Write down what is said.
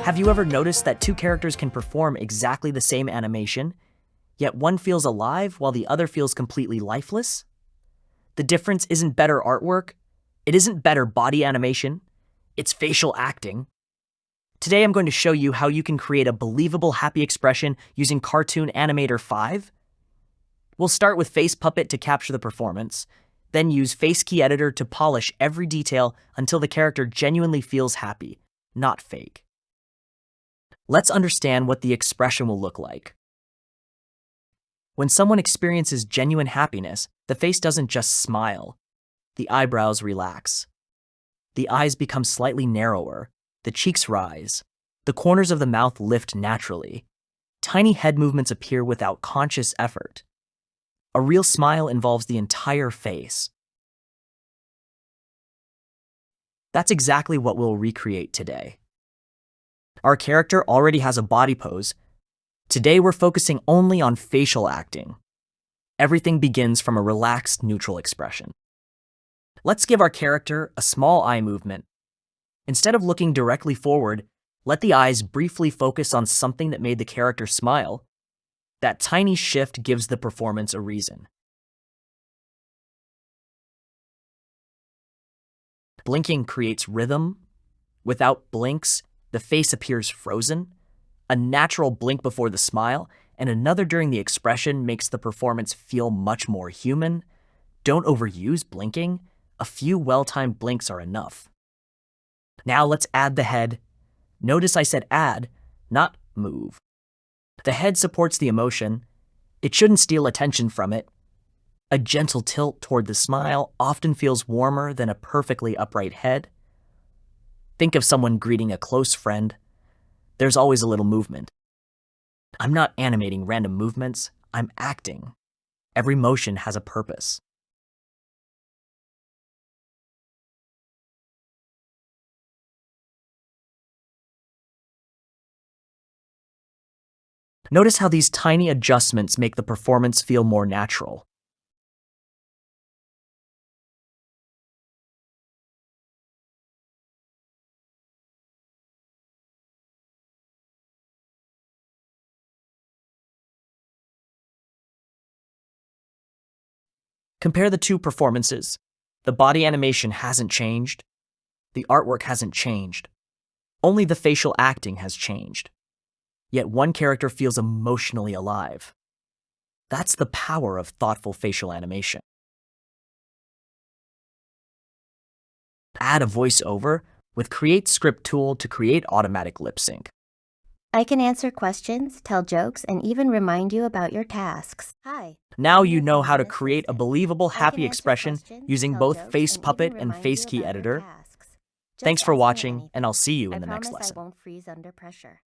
Have you ever noticed that two characters can perform exactly the same animation, yet one feels alive while the other feels completely lifeless? The difference isn't better artwork, it isn't better body animation, it's facial acting. Today I'm going to show you how you can create a believable happy expression using Cartoon Animator 5. We'll start with Face Puppet to capture the performance, then use Face Key Editor to polish every detail until the character genuinely feels happy, not fake. Let's understand what the expression will look like. When someone experiences genuine happiness, the face doesn't just smile. The eyebrows relax. The eyes become slightly narrower. The cheeks rise. The corners of the mouth lift naturally. Tiny head movements appear without conscious effort. A real smile involves the entire face. That's exactly what we'll recreate today. Our character already has a body pose. Today we're focusing only on facial acting. Everything begins from a relaxed, neutral expression. Let's give our character a small eye movement. Instead of looking directly forward, let the eyes briefly focus on something that made the character smile. That tiny shift gives the performance a reason. Blinking creates rhythm. Without blinks, the face appears frozen. A natural blink before the smile and another during the expression makes the performance feel much more human. Don't overuse blinking. A few well-timed blinks are enough. Now let's add the head. Notice I said add, not move. The head supports the emotion. It shouldn't steal attention from it. A gentle tilt toward the smile often feels warmer than a perfectly upright head. Think of someone greeting a close friend. There's always a little movement. I'm not animating random movements, I'm acting. Every motion has a purpose. Notice how these tiny adjustments make the performance feel more natural. Compare the two performances. The body animation hasn't changed. The artwork hasn't changed. Only the facial acting has changed. Yet one character feels emotionally alive. That's the power of thoughtful facial animation. Add a voiceover with Create Script tool to create automatic lip sync. I can answer questions, tell jokes, and even remind you about your tasks. Hi. Now you know how to create a believable happy expression using both Face Puppet and Face Key Editor. Thanks for watching, and I'll see you in the next lesson. I promise I won't freeze under pressure.